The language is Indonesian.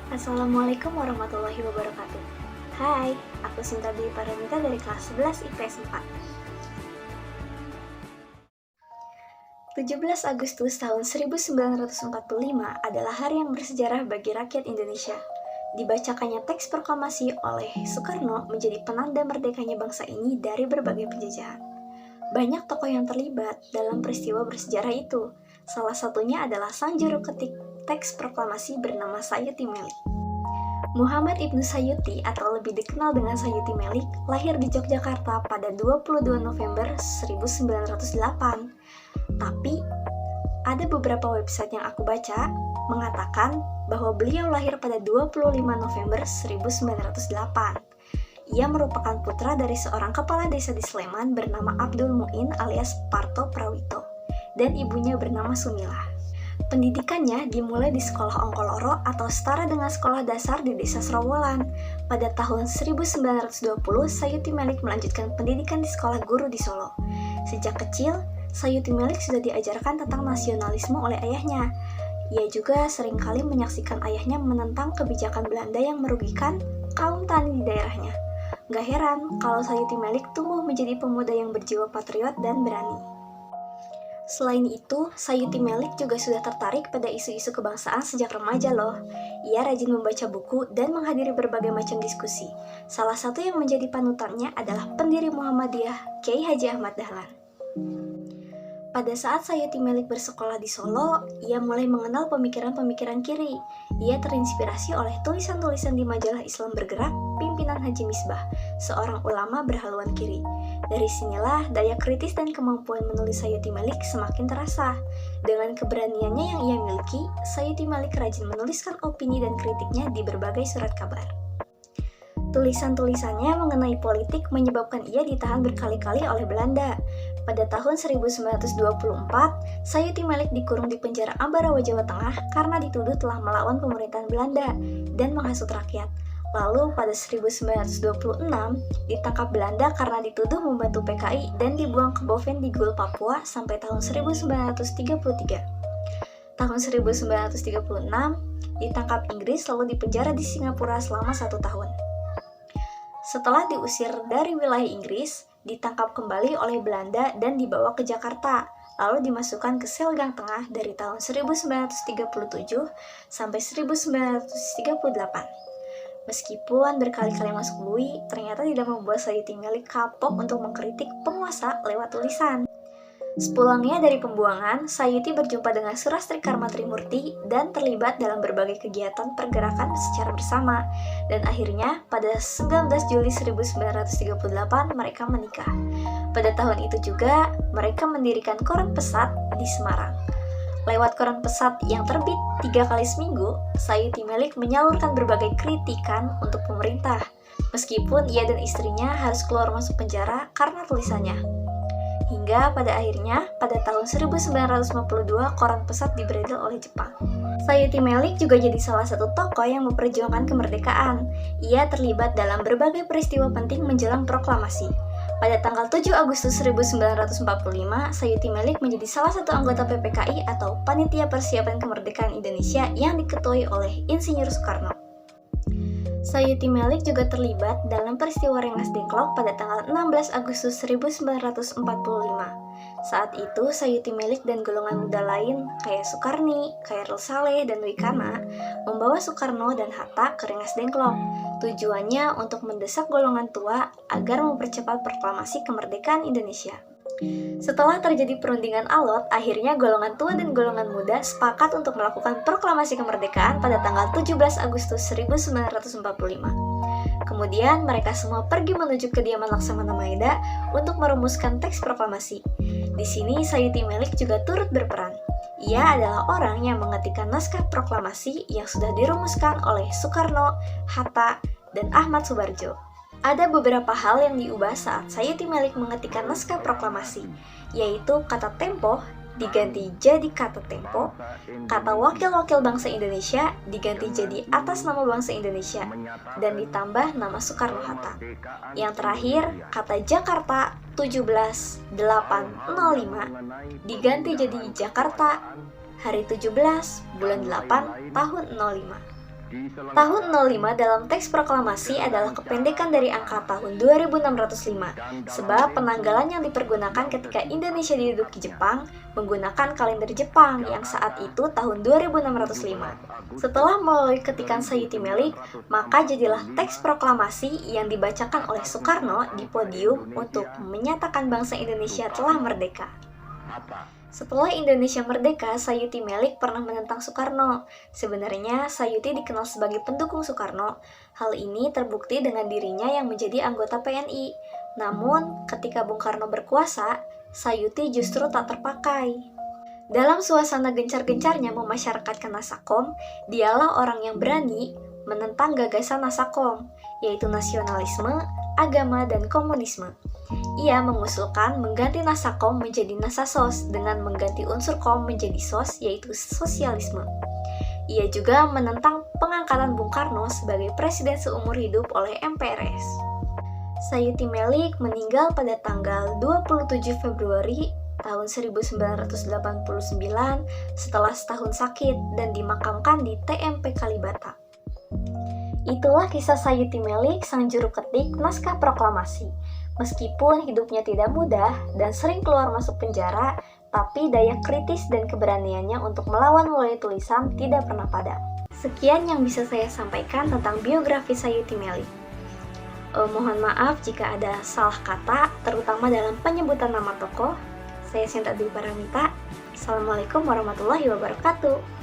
Assalamualaikum warahmatullahi wabarakatuh. Hai, aku Sinta Dwi Paramita dari kelas 11 IPS 4. 17 Agustus tahun 1945 adalah hari yang bersejarah bagi rakyat Indonesia. Dibacakannya teks proklamasi oleh Soekarno menjadi penanda merdekanya bangsa ini dari berbagai penjajahan. Banyak tokoh yang terlibat dalam peristiwa bersejarah itu. Salah satunya adalah sang juru ketik teks proklamasi bernama Sayuti Melik. Muhammad Ibnu Sayuti atau lebih dikenal dengan Sayuti Melik lahir di Yogyakarta pada 22 November 1908. Tapi ada beberapa website yang aku baca mengatakan bahwa beliau lahir pada 25 November 1908. Ia merupakan putra dari seorang kepala desa di Sleman bernama Abdul Muin alias Parto Prawito dan ibunya bernama Sumilah. Pendidikannya dimulai di sekolah Ongkoloro atau setara dengan sekolah dasar di desa Srowolan. Pada tahun 1920, Sayuti Melik melanjutkan pendidikan di sekolah guru di Solo. Sejak kecil, Sayuti Melik sudah diajarkan tentang nasionalisme oleh ayahnya. Ia juga seringkali menyaksikan ayahnya menentang kebijakan Belanda yang merugikan kaum tani di daerahnya. Gak heran kalau Sayuti Melik tumbuh menjadi pemuda yang berjiwa patriot dan berani. Selain itu, Sayuti Melik juga sudah tertarik pada isu-isu kebangsaan sejak remaja loh. Ia rajin membaca buku dan menghadiri berbagai macam diskusi. Salah satu yang menjadi panutannya adalah pendiri Muhammadiyah, Kiai Haji Ahmad Dahlan. Pada saat Sayuti Melik bersekolah di Solo, ia mulai mengenal pemikiran-pemikiran kiri. Ia terinspirasi oleh tulisan-tulisan di majalah Islam Bergerak, pimpinan Haji Misbah, seorang ulama berhaluan kiri. Dari sinilah daya kritis dan kemampuan menulis Sayuti Melik semakin terasa. Dengan keberaniannya yang ia miliki, Sayuti Melik rajin menuliskan opini dan kritiknya di berbagai surat kabar. Tulisan-tulisannya mengenai politik menyebabkan ia ditahan berkali-kali oleh Belanda. Pada tahun 1924, Sayuti Melik dikurung di penjara Ambarawa, Jawa Tengah karena dituduh telah melawan pemerintahan Belanda dan menghasut rakyat. Lalu pada 1926, ditangkap Belanda karena dituduh membantu PKI dan dibuang ke Boven di Gul, Papua sampai tahun 1933. Tahun 1936, ditangkap Inggris lalu dipenjara di Singapura selama 1 tahun. Setelah diusir dari wilayah Inggris, ditangkap kembali oleh Belanda dan dibawa ke Jakarta, lalu dimasukkan ke sel Gang Tengah dari tahun 1937 sampai 1938. Meskipun berkali-kali masuk bui, ternyata tidak membuat Sayuti Melik kapok untuk mengkritik penguasa lewat tulisan. Sepulangnya dari pembuangan, Sayuti berjumpa dengan Surastri Karma Trimurti dan terlibat dalam berbagai kegiatan pergerakan secara bersama. Dan akhirnya, pada 19 Juli 1938, mereka menikah. Pada tahun itu juga, mereka mendirikan Koran Pesat di Semarang. Lewat Koran Pesat yang terbit 3 kali seminggu, Sayuti Melik menyalurkan berbagai kritikan untuk pemerintah, meskipun ia dan istrinya harus keluar masuk penjara karena tulisannya. Hingga pada akhirnya, pada tahun 1952, Koran Pesat diberedel oleh Jepang. Sayuti Melik juga jadi salah satu tokoh yang memperjuangkan kemerdekaan. Ia terlibat dalam berbagai peristiwa penting menjelang proklamasi. Pada tanggal 7 Agustus 1945, Sayuti Melik menjadi salah satu anggota PPKI atau Panitia Persiapan Kemerdekaan Indonesia yang diketuai oleh Insinyur Soekarno. Sayuti Melik juga terlibat dalam peristiwa Rengas Dengklok pada tanggal 16 Agustus 1945. Saat itu, Sayuti Melik dan golongan muda lain kayak Soekarni, Khairul Saleh, dan Wikana membawa Soekarno dan Hatta ke Rengas Dengklok. Tujuannya untuk mendesak golongan tua agar mempercepat proklamasi kemerdekaan Indonesia. Setelah terjadi perundingan alot, akhirnya golongan tua dan golongan muda sepakat untuk melakukan proklamasi kemerdekaan pada tanggal 17 Agustus 1945. Kemudian mereka semua pergi menuju kediaman Laksamana Maeda untuk merumuskan teks proklamasi. Di sini Sayuti Melik juga turut berperan. Ia adalah orang yang mengetikkan naskah proklamasi yang sudah dirumuskan oleh Soekarno, Hatta, dan Ahmad Subarjo. Ada beberapa hal yang diubah saat Sayuti Melik mengetikkan naskah proklamasi, yaitu kata tempo diganti jadi kata tempo, kata wakil-wakil bangsa Indonesia diganti jadi atas nama bangsa Indonesia, dan ditambah nama Soekarno-Hatta. Yang terakhir, kata Jakarta 17/8/05 diganti jadi Jakarta hari 17 bulan 8 tahun 05. Tahun 05 dalam teks proklamasi adalah kependekan dari angka tahun 2605, sebab penanggalan yang dipergunakan ketika Indonesia diduduki Jepang menggunakan kalender Jepang yang saat itu tahun 2605. Setelah melalui ketikan Sayuti Melik, maka jadilah teks proklamasi yang dibacakan oleh Soekarno di podium untuk menyatakan bangsa Indonesia telah merdeka. Setelah Indonesia merdeka, Sayuti Melik pernah menentang Soekarno. Sebenarnya, Sayuti dikenal sebagai pendukung Soekarno. Hal ini terbukti dengan dirinya yang menjadi anggota PNI. Namun, ketika Bung Karno berkuasa, Sayuti justru tak terpakai. Dalam suasana gencar-gencarnya memasyarakatkan Nasakom, dialah orang yang berani menentang gagasan Nasakom, yaitu nasionalisme, agama, dan komunisme. Ia mengusulkan mengganti Nasakom menjadi Nasasos dengan mengganti unsur kom menjadi sos, yaitu sosialisme. Ia juga menentang pengangkatan Bung Karno sebagai presiden seumur hidup oleh MPRS. Sayuti Melik meninggal pada tanggal 27 Februari tahun 1989 setelah setahun sakit dan dimakamkan di TMP Kalibata. Itulah kisah Sayuti Melik, sang juru ketik naskah proklamasi. Meskipun hidupnya tidak mudah dan sering keluar masuk penjara, tapi daya kritis dan keberaniannya untuk melawan melalui tulisan tidak pernah padam. Sekian yang bisa saya sampaikan tentang biografi Sayuti Melik. Mohon maaf jika ada salah kata, terutama dalam penyebutan nama tokoh. Saya Sinta Dwi Paramita. Assalamualaikum warahmatullahi wabarakatuh.